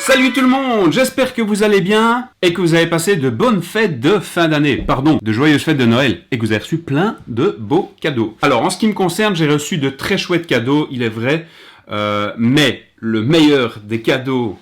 Salut tout le monde, j'espère que vous allez bien et que vous avez passé de bonnes fêtes de fin d'année, pardon, de joyeuses fêtes de Noël et que vous avez reçu plein de beaux cadeaux. Alors en ce qui me concerne, j'ai reçu de très chouettes cadeaux, il est vrai, mais le meilleur des cadeaux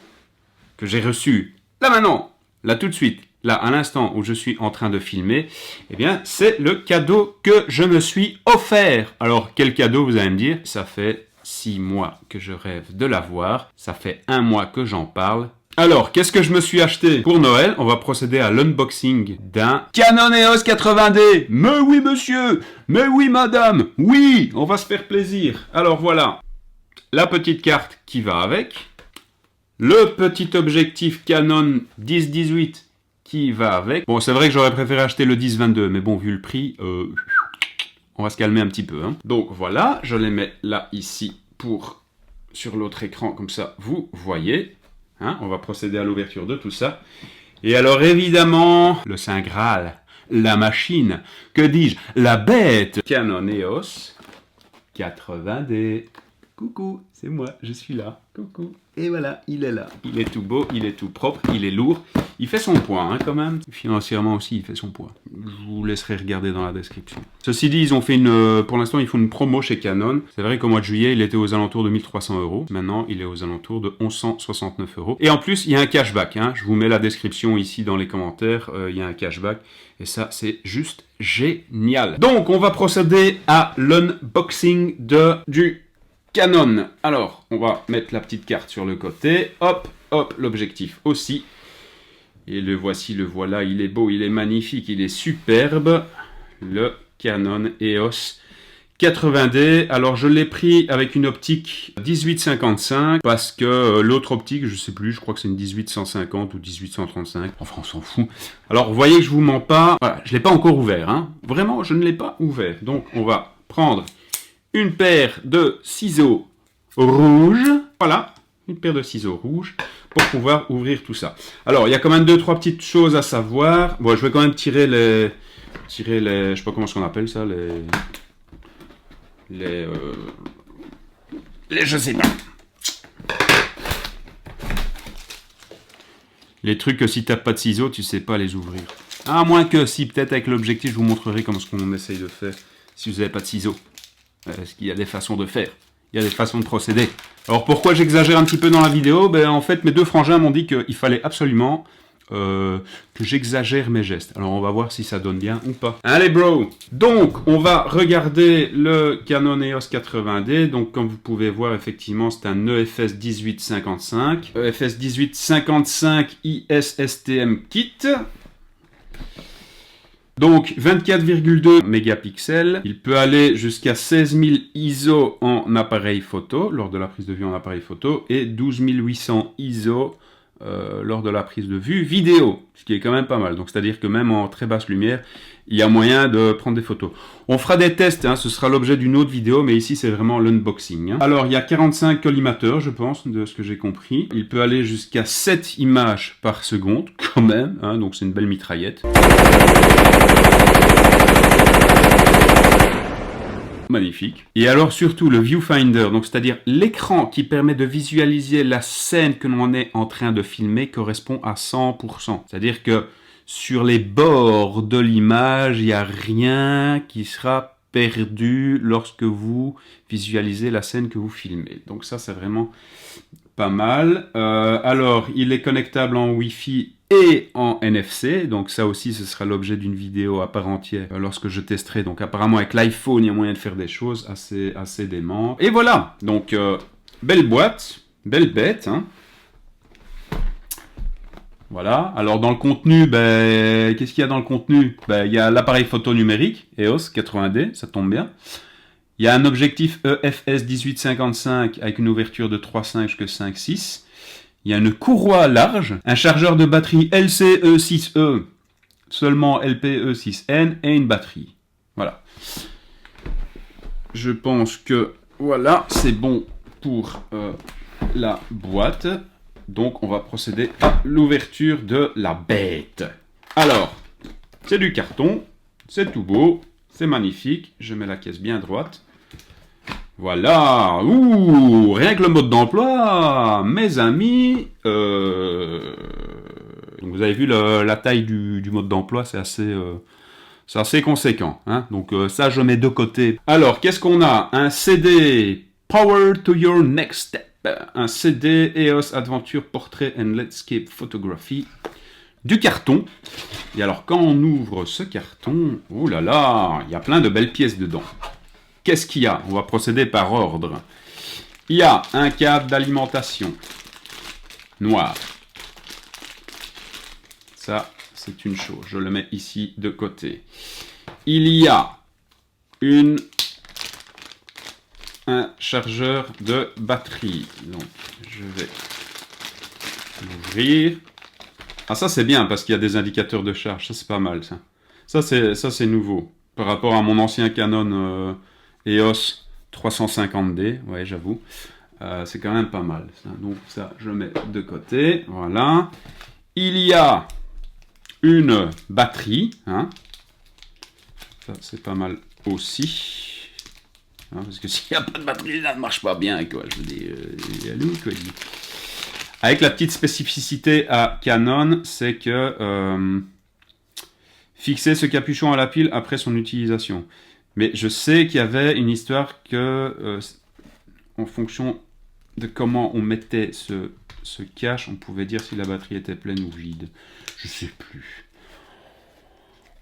que j'ai reçus, là maintenant, là tout de suite, là à l'instant où je suis en train de filmer, eh bien c'est le cadeau que je me suis offert. Alors quel cadeau vous allez me dire? Ça fait 6 mois que je rêve de l'avoir, ça fait 1 mois que j'en parle. Alors, qu'est-ce que je me suis acheté pour Noël? On va procéder à l'unboxing d'un Canon EOS 80D. Mais oui monsieur, mais oui madame, oui, on va se faire plaisir. Alors voilà, la petite carte qui va avec, le petit objectif Canon 10-18 qui va avec. Bon, c'est vrai que j'aurais préféré acheter le 10-22, mais bon, vu le prix, on va se calmer un petit peu. Hein. Donc voilà, je les mets là, ici, sur l'autre écran, comme ça, vous voyez. Hein, on va procéder à l'ouverture de tout ça. Et alors évidemment, le Saint Graal, la machine, que dis-je, la bête Canon EOS 80D. Coucou, c'est moi, je suis là. Coucou. Et voilà, il est là. Il est tout beau, il est tout propre, il est lourd. Il fait son poids, hein, quand même. Financièrement aussi, il fait son poids. Je vous laisserai regarder dans la description. Ceci dit, ils ont fait pour l'instant, ils font une promo chez Canon. C'est vrai qu'au mois de juillet, il était aux alentours de 1300 €. Maintenant, il est aux alentours de 1169 €. Et en plus, il y a un cashback. Hein. Je vous mets la description ici dans les commentaires. Il y a un cashback. Et ça, c'est juste génial. Donc, on va procéder à l'unboxing du Canon. Alors, on va mettre la petite carte sur le côté. Hop, hop, l'objectif aussi. Et le voici, le voilà, il est beau, il est magnifique, il est superbe. Le Canon EOS 80D. Alors, je l'ai pris avec une optique 18-55 parce que l'autre optique, je sais plus, je crois que c'est une 18-150 ou 18-135. Enfin, on s'en fout. Alors, vous voyez que je vous mens pas. Voilà, je l'ai pas encore ouvert. Hein. Vraiment, je ne l'ai pas ouvert. Donc, on va prendre une paire de ciseaux rouges. Voilà, une paire de ciseaux rouges pour pouvoir ouvrir tout ça. Alors, il y a quand même 2-3 petites choses à savoir. Bon, je vais quand même tirer les, je sais pas comment on appelle ça, je sais pas. Les trucs que si t'as pas de ciseaux, tu sais pas les ouvrir. À moins que si, peut-être avec l'objectif, je vous montrerai comment ce qu'on essaye de faire si vous n'avez pas de ciseaux. Parce qu'il y a des façons de faire, il y a des façons de procéder. Alors pourquoi j'exagère un petit peu dans la vidéo? Ben en fait mes deux frangins m'ont dit qu'il fallait absolument que j'exagère mes gestes. Alors on va voir si ça donne bien ou pas. Allez bro. Donc on va regarder le Canon EOS 80D. Donc comme vous pouvez voir effectivement c'est un EFS 1855. EFS 1855 ISSTM Kit. Donc 24,2 mégapixels, il peut aller jusqu'à 16 000 ISO en appareil photo, lors de la prise de vue en appareil photo, et 12 800 ISO lors de la prise de vue vidéo, ce qui est quand même pas mal. Donc c'est-à-dire que même en très basse lumière, il y a moyen de prendre des photos. On fera des tests, hein, ce sera l'objet d'une autre vidéo, mais ici c'est vraiment l'unboxing. Hein. Alors il y a 45 collimateurs, je pense, de ce que j'ai compris. Il peut aller jusqu'à 7 images par seconde, quand même, hein, donc c'est une belle mitraillette. Magnifique. Et alors surtout le viewfinder, donc c'est-à-dire l'écran qui permet de visualiser la scène que l'on est en train de filmer correspond à 100%. C'est-à-dire que sur les bords de l'image, il n'y a rien qui sera perdu lorsque vous visualisez la scène que vous filmez. Donc ça c'est vraiment pas mal. Alors il est connectable en Wi-Fi et en NFC, donc ça aussi ce sera l'objet d'une vidéo à part entière lorsque je testerai. Donc apparemment avec l'iPhone il y a moyen de faire des choses assez dément. Et voilà, donc belle boîte, belle bête. Hein. Voilà, alors dans le contenu, ben, qu'est-ce qu'il y a dans le contenu? Ben, il y a l'appareil photo numérique, EOS 80D, ça tombe bien. Il y a un objectif EFS 18-55 avec une ouverture de 3.5 jusqu'à 5.6. Il y a une courroie large, un chargeur de batterie LCE6E, seulement LPE6N et une batterie. Voilà. Je pense que voilà, c'est bon pour la boîte. Donc on va procéder à l'ouverture de la bête. Alors, c'est du carton, c'est tout beau, c'est magnifique. Je mets la caisse bien droite. Voilà. Ouh, rien que le mode d'emploi, mes amis. Donc vous avez vu la taille du mode d'emploi, c'est assez conséquent. Hein. Donc ça, je mets de côté. Alors, qu'est-ce qu'on a? Un CD Power to Your Next Step. Un CD EOS Adventure Portrait and Landscape Photography. Du carton. Et alors, quand on ouvre ce carton, oh là là, il y a plein de belles pièces dedans. Qu'est-ce qu'il y a? On va procéder par ordre. Il y a un câble d'alimentation noir. Ça, c'est une chose. Je le mets ici de côté. Il y a un chargeur de batterie. Donc, je vais l'ouvrir. Ah, ça, c'est bien parce qu'il y a des indicateurs de charge. Ça, c'est pas mal, ça. Ça, c'est nouveau. Par rapport à mon ancien Canon EOS 350D. Ouais, j'avoue. C'est quand même pas mal. Ça. Donc, ça, je mets de côté. Voilà. Il y a une batterie. Hein. Ça, c'est pas mal aussi. Hein, parce que s'il n'y a pas de batterie, ça ne marche pas bien. Quoi. Je veux dire, quoi. Avec la petite spécificité à Canon, c'est que fixer ce capuchon à la pile après son utilisation. Mais je sais qu'il y avait une histoire que, en fonction de comment on mettait ce cache, on pouvait dire si la batterie était pleine ou vide. Je sais plus.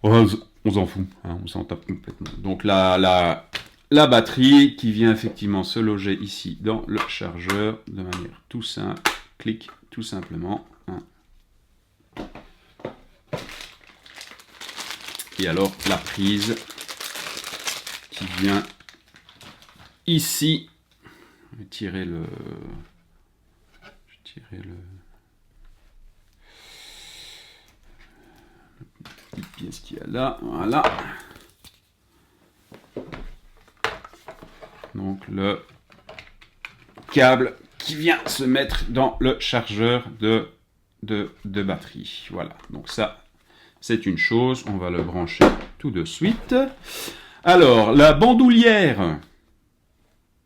On s'en fout, hein, on s'en tape complètement. Donc la batterie qui vient effectivement se loger ici dans le chargeur de manière tout simple. Clique tout simplement. Hein. Et alors la prise qui vient ici. Je vais tirer le petite pièce qu'il y a là. Voilà. Donc le câble qui vient se mettre dans le chargeur de batterie. Voilà, donc ça, c'est une chose. On va le brancher tout de suite. Alors, la bandoulière,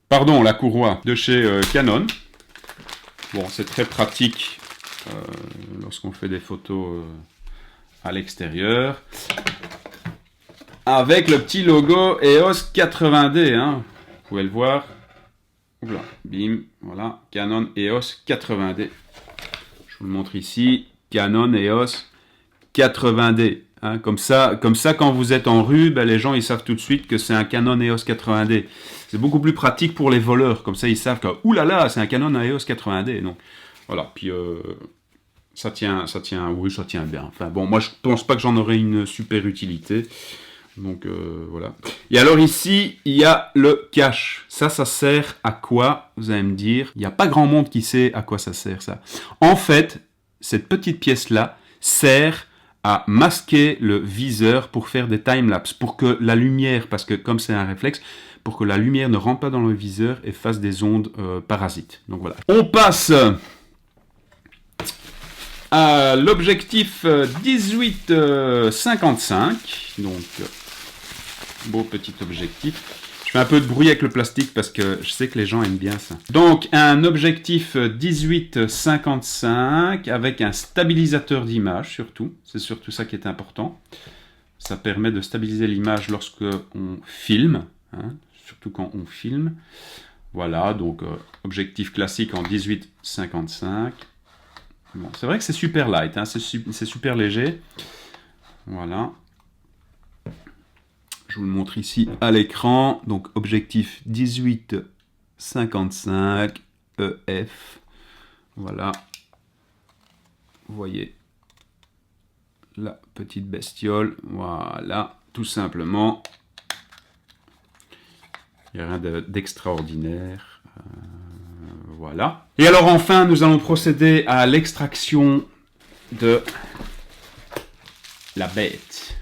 pardon, la courroie de chez Canon. Bon, c'est très pratique lorsqu'on fait des photos à l'extérieur. Avec le petit logo EOS 80D, hein. Vous pouvez le voir. Oula, bim, voilà, Canon EOS 80D. Je vous le montre ici, Canon EOS 80D. Hein, comme ça, quand vous êtes en rue, ben, les gens ils savent tout de suite que c'est un Canon EOS 80D. C'est beaucoup plus pratique pour les voleurs. Comme ça, ils savent que, oulala, c'est un Canon EOS 80D. Donc, voilà, puis ça tient bien. Enfin, bon, moi, je pense pas que j'en aurai une super utilité. Donc voilà. Et alors ici, il y a le cache. Ça sert à quoi? Vous allez me dire. Il n'y a pas grand monde qui sait à quoi ça sert, ça. En fait, cette petite pièce-là sert à masquer le viseur pour faire des timelapses. Pour que la lumière, parce que comme c'est un réflexe, pour que la lumière ne rentre pas dans le viseur et fasse des ondes parasites. Donc voilà. On passe à l'objectif 18-55. Donc... beau petit objectif. Je fais un peu de bruit avec le plastique parce que je sais que les gens aiment bien ça. Donc un objectif 18-55 avec un stabilisateur d'image surtout. C'est surtout ça qui est important. Ça permet de stabiliser l'image lorsque on filme. Hein, surtout quand on filme. Voilà, donc objectif classique en 18-55. Bon, c'est vrai que c'est super light, hein, c'est super léger. Voilà. Je vous le montre ici à l'écran. Donc, objectif 18-55 EF. Voilà. Vous voyez la petite bestiole. Voilà, tout simplement. Il n'y a rien d'extraordinaire. Voilà. Et alors, enfin, nous allons procéder à l'extraction de la bête.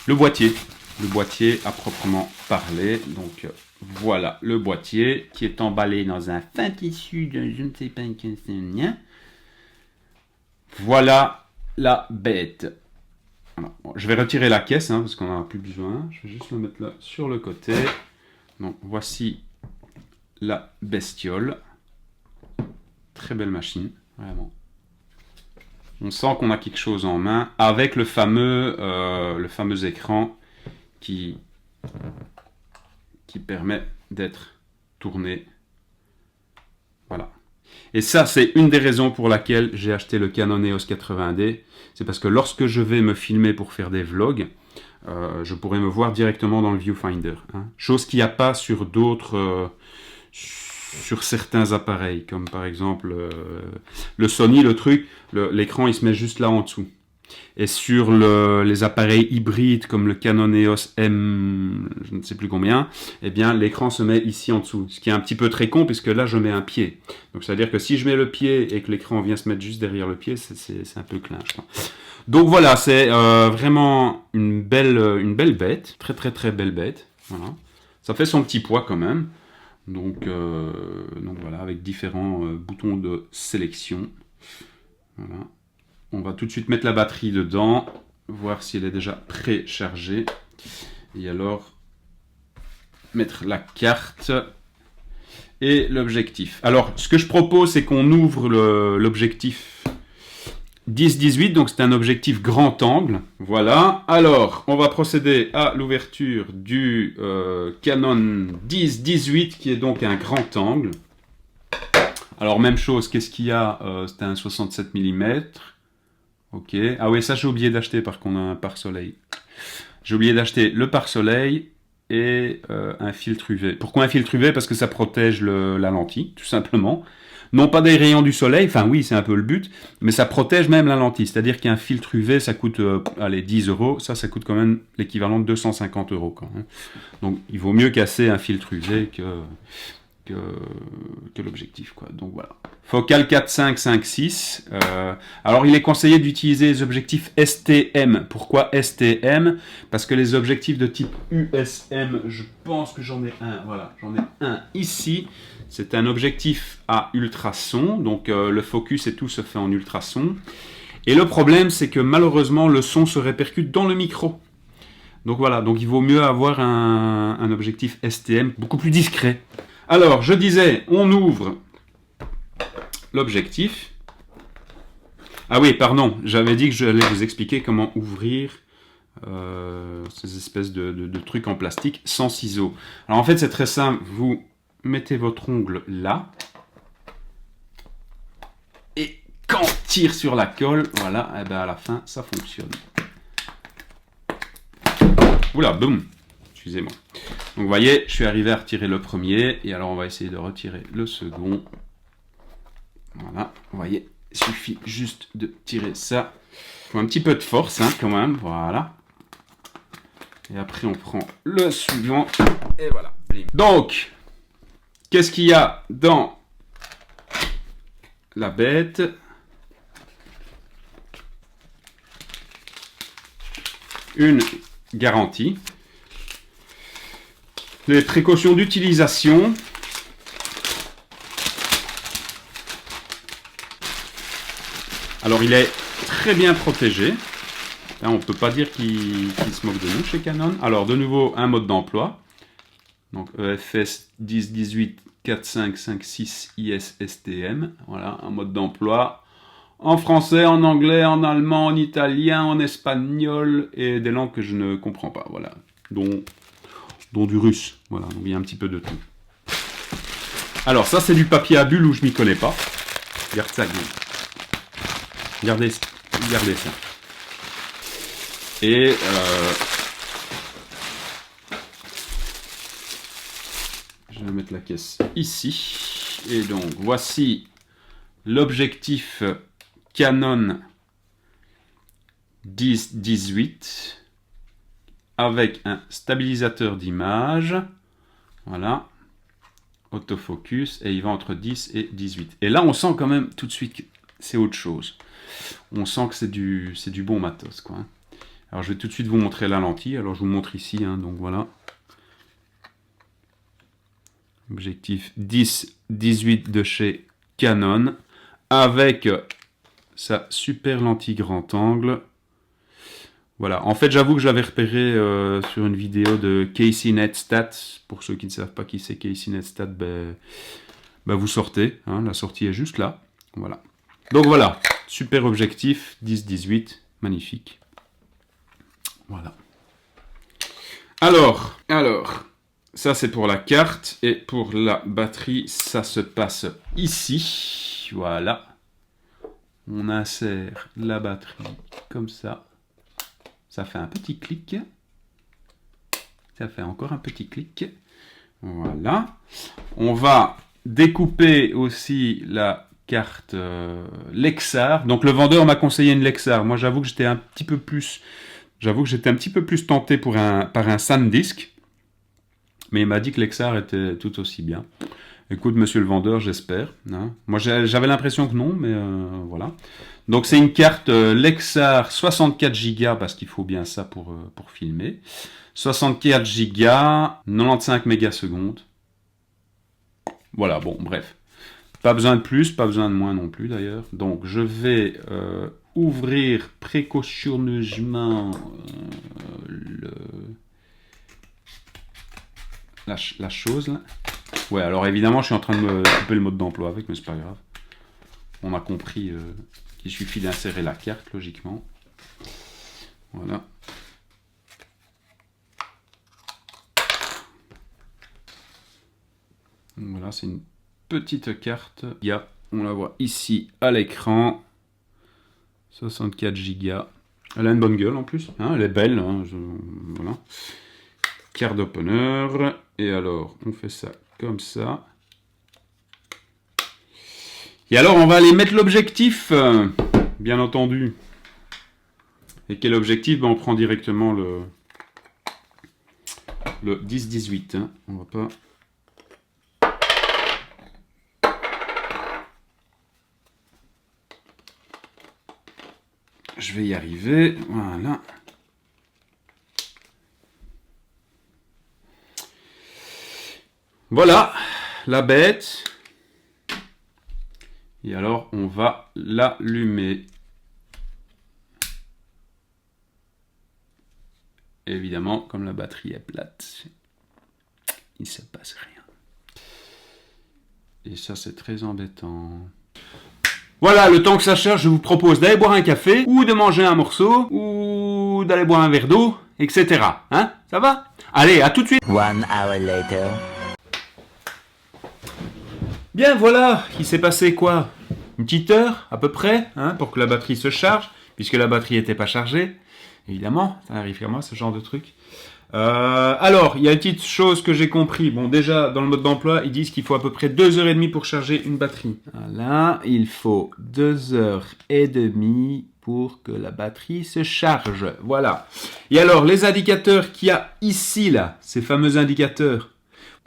Le boîtier à proprement parler. Donc voilà le boîtier qui est emballé dans un fin tissu de je ne sais pas quel. Voilà la bête. Voilà. Bon, je vais retirer la caisse, hein, parce qu'on n'en a plus besoin. Je vais juste le mettre là sur le côté. Donc voici la bestiole. Très belle machine, vraiment. On sent qu'on a quelque chose en main, avec le fameux écran qui permet d'être tourné. Voilà. Et ça, c'est une des raisons pour laquelle j'ai acheté le Canon EOS 80D. C'est parce que lorsque je vais me filmer pour faire des vlogs, je pourrais me voir directement dans le viewfinder. Hein. Chose qu'il n'y a pas sur d'autres... sur certains appareils, comme par exemple le Sony, le truc, l'écran il se met juste là en dessous. Et sur les appareils hybrides comme le Canon EOS M, je ne sais plus combien, eh bien l'écran se met ici en dessous. Ce qui est un petit peu très con puisque là je mets un pied. Donc ça veut dire que si je mets le pied et que l'écran vient se mettre juste derrière le pied, c'est un peu clinche. Donc voilà, c'est vraiment une belle bête, très très très belle bête. Voilà. Ça fait son petit poids quand même. Donc voilà, avec différents boutons de sélection. Voilà. On va tout de suite mettre la batterie dedans, voir si elle est déjà préchargée. Et alors, mettre la carte et l'objectif. Alors, ce que je propose, c'est qu'on ouvre l'objectif 10-18, donc c'est un objectif grand angle. Voilà. Alors, on va procéder à l'ouverture du Canon 10-18, qui est donc un grand angle. Alors, même chose, qu'est-ce qu'il y a c'est un 67 mm. Ok. Ah oui, ça j'ai oublié d'acheter par contre un pare-soleil. J'ai oublié d'acheter le pare-soleil et un filtre UV. Pourquoi un filtre UV? Parce que ça protège la lentille, tout simplement. Non pas des rayons du soleil, enfin oui, c'est un peu le but, mais ça protège même la lentille. C'est-à-dire qu'un filtre UV, ça coûte, allez, 10 €. Ça coûte quand même l'équivalent de 250 € quand même. Donc il vaut mieux casser un filtre UV que l'objectif, quoi. Donc voilà. Focale 4, 5, 5, 6. Alors il est conseillé d'utiliser les objectifs STM. Pourquoi STM? Parce que les objectifs de type USM, je pense que j'en ai un. Voilà, j'en ai un ici. C'est un objectif à ultrason. Donc le focus et tout se fait en ultrason. Et le problème, c'est que malheureusement, le son se répercute dans le micro. Donc voilà, donc il vaut mieux avoir un objectif STM beaucoup plus discret. Alors, je disais, on ouvre l'objectif. Ah oui, pardon, j'avais dit que j'allais vous expliquer comment ouvrir ces espèces de trucs en plastique sans ciseaux. Alors en fait, c'est très simple. Vous mettez votre ongle là. Et quand on tire sur la colle, voilà, et ben à la fin, ça fonctionne. Oula, boum. Excusez-moi. Donc vous voyez, je suis arrivé à retirer le premier, et alors on va essayer de retirer le second. Voilà, vous voyez, il suffit juste de tirer ça. Il faut un petit peu de force, hein, quand même, voilà. Et après on prend le suivant, et voilà. Donc, qu'est-ce qu'il y a dans la bête? Une garantie. Les précautions d'utilisation. Alors il est très bien protégé. Là, on ne peut pas dire qu'il se moque de nous chez Canon. Alors de nouveau un mode d'emploi. Donc EFS 10 18 4 5 5 6 IS STM. Voilà, un mode d'emploi en français, en anglais, en allemand, en italien, en espagnol et des langues que je ne comprends pas. Voilà, dont du russe. Voilà, donc il y a un petit peu de tout. Alors ça c'est du papier à bulles où je m'y connais pas. Regarde ça, regardez ça. Et je vais mettre la caisse ici. Et donc voici l'objectif Canon 10-18 avec un stabilisateur d'image. Voilà. Autofocus. Et il va entre 10 et 18. Et là, on sent quand même tout de suite que c'est autre chose. On sent que c'est du bon matos, quoi. Alors, je vais tout de suite vous montrer la lentille. Alors, je vous montre ici. Hein, donc, voilà. Objectif 10-18 de chez Canon. Avec sa super lentille grand angle. Voilà, en fait j'avoue que je l'avais repéré sur une vidéo de Casey Neistat. Pour ceux qui ne savent pas qui c'est Casey Neistat, vous sortez, hein, la sortie est juste là. Voilà. Donc voilà, super objectif, 10-18, magnifique. Voilà. Alors, ça c'est pour la carte, et pour la batterie, ça se passe ici. Voilà. On insère la batterie comme ça. Ça fait un petit clic. Ça fait encore un petit clic. Voilà. On va découper aussi la carte Lexar. Donc le vendeur m'a conseillé une Lexar. Moi j'avoue que j'étais un petit peu plus tenté par un SanDisk. Mais il m'a dit que Lexar était tout aussi bien. Écoute, monsieur le vendeur, j'espère. Hein. Moi, j'avais l'impression que non, mais voilà. Donc, c'est une carte Lexar 64 Go, parce qu'il faut bien ça pour filmer. 64 Go, 95 mégasecondes. Voilà, bon, bref. Pas besoin de plus, pas besoin de moins non plus, d'ailleurs. Donc, je vais ouvrir précautionneusement la chose, là. Ouais, alors évidemment, je suis en train de me couper le mode d'emploi avec, mais c'est pas grave. On a compris qu'il suffit d'insérer la carte, logiquement. Voilà. Voilà, c'est une petite carte. On la voit ici à l'écran. 64 Go. Elle a une bonne gueule en plus. Hein, elle est belle. Hein, voilà. Carte d'opener. Et alors, on fait ça comme ça. Et alors, on va aller mettre l'objectif, bien entendu. Et quel objectif? On prend directement le 10-18. Hein. On va pas... Je vais y arriver. Voilà. Voilà, la bête. Et alors, on va l'allumer. Évidemment, comme la batterie est plate, il ne se passe rien. Et ça, c'est très embêtant. Voilà, le temps que ça charge, je vous propose d'aller boire un café, ou de manger un morceau, ou d'aller boire un verre d'eau, etc. Hein? Ça va? Allez, à tout de suite. 1 hour later. Bien, voilà, il s'est passé quoi? Une petite heure, à peu près, hein, pour que la batterie se charge, puisque la batterie n'était pas chargée. Évidemment, ça arrive à moi, ce genre de truc. Alors, il y a une petite chose que j'ai compris. Bon, déjà, dans le mode d'emploi, ils disent qu'il faut à peu près 2h30 pour charger une batterie. Voilà, il faut 2h30 pour que la batterie se charge. Voilà. Et alors, les indicateurs qu'il y a ici, là, ces fameux indicateurs,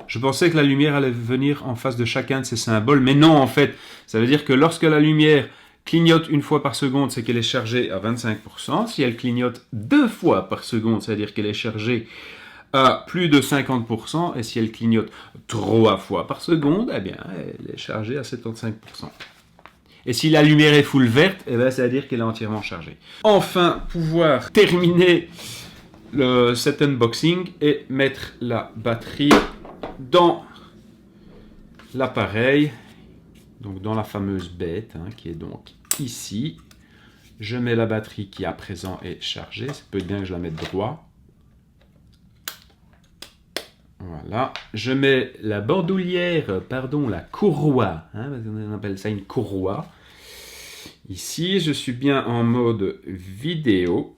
je pensais que la lumière allait venir en face de chacun de ces symboles, mais non, en fait. Ça veut dire que lorsque la lumière clignote une fois par seconde, c'est qu'elle est chargée à 25%. Si elle clignote 2 fois par seconde, c'est-à-dire qu'elle est chargée à plus de 50%. Et si elle clignote 3 fois par seconde, eh bien, elle est chargée à 75%. Et si la lumière est full verte, eh bien, c'est-à-dire qu'elle est entièrement chargée. Enfin, pouvoir terminer cet unboxing et mettre la batterie dans l'appareil. Donc dans la fameuse bête, hein, qui est donc ici. Je mets la batterie qui à présent est chargée. Ça peut être bien que je la mette droit. Voilà. Je mets la bandoulière, pardon, la courroie. Hein, on appelle ça une courroie. Ici, je suis bien en mode vidéo.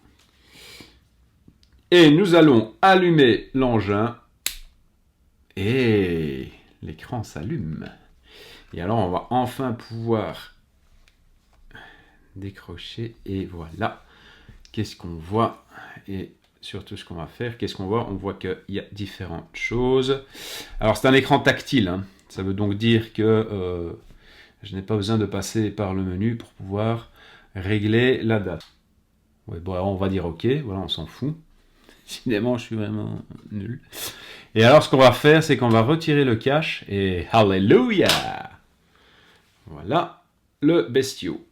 Et nous allons allumer l'engin. Et l'écran s'allume. Et alors, on va enfin pouvoir décrocher. Et voilà. Qu'est-ce qu'on voit? Et surtout, ce qu'on va faire, qu'est-ce qu'on voit? On voit qu'il y a différentes choses. Alors, c'est un écran tactile. Hein. Ça veut donc dire que je n'ai pas besoin de passer par le menu pour pouvoir régler la date. Ouais, bon, alors on va dire OK. Voilà, on s'en fout. Décidément, je suis vraiment nul. Et alors, ce qu'on va faire, c'est qu'on va retirer le cache. Et Hallelujah! Voilà le bestiau.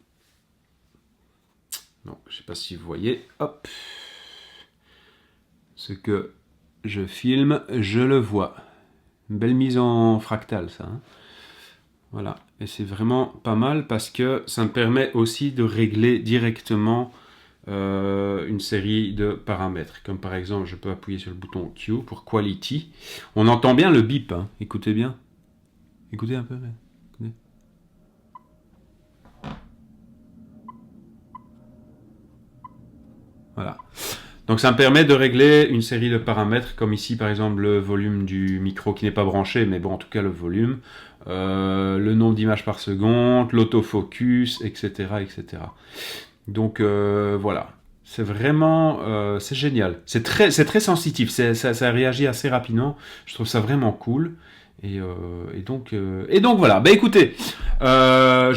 Donc, je ne sais pas si vous voyez. Hop. ce que je filme, je le vois. Une belle mise en fractal, ça. Hein. Voilà, et c'est vraiment pas mal parce que ça me permet aussi de régler directement une série de paramètres. Comme par exemple, je peux appuyer sur le bouton Q pour Quality. On entend bien le bip, hein. Écoutez bien. Écoutez un peu. Écoutez. Voilà. Donc ça me permet de régler une série de paramètres, comme ici par exemple le volume du micro qui n'est pas branché, mais bon en tout cas le volume, le nombre d'images par seconde, l'autofocus, etc. etc. Donc voilà, c'est vraiment, c'est génial, c'est très sensitif, ça réagit assez rapidement, je trouve ça vraiment cool. Et donc voilà. Ben écoutez, on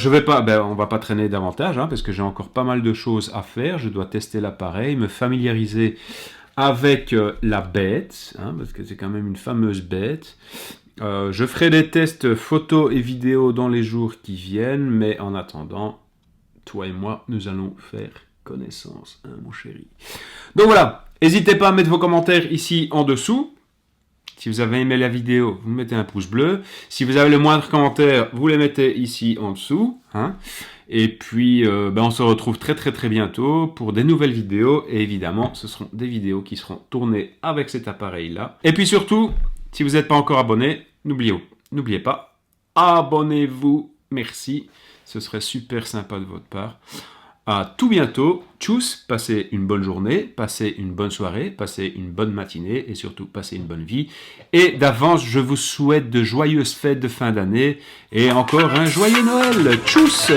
va pas traîner davantage, hein, parce que j'ai encore pas mal de choses à faire. Je dois tester l'appareil, me familiariser avec la bête, hein, parce que c'est quand même une fameuse bête. Je ferai des tests photos et vidéos dans les jours qui viennent, mais en attendant, toi et moi, nous allons faire connaissance, hein, mon chéri. Donc voilà, n'hésitez pas à mettre vos commentaires ici en dessous. Si vous avez aimé la vidéo, vous mettez un pouce bleu. Si vous avez le moindre commentaire, vous les mettez ici en dessous. Hein. Et puis, on se retrouve très bientôt pour des nouvelles vidéos. Et évidemment, ce seront des vidéos qui seront tournées avec cet appareil-là. Et puis surtout, si vous n'êtes pas encore abonné, n'oubliez pas, abonnez-vous. Merci, ce serait super sympa de votre part. À tout bientôt, tchuss, passez une bonne journée, passez une bonne soirée, passez une bonne matinée et surtout passez une bonne vie. Et d'avance, je vous souhaite de joyeuses fêtes de fin d'année et encore un joyeux Noël. Tchuss!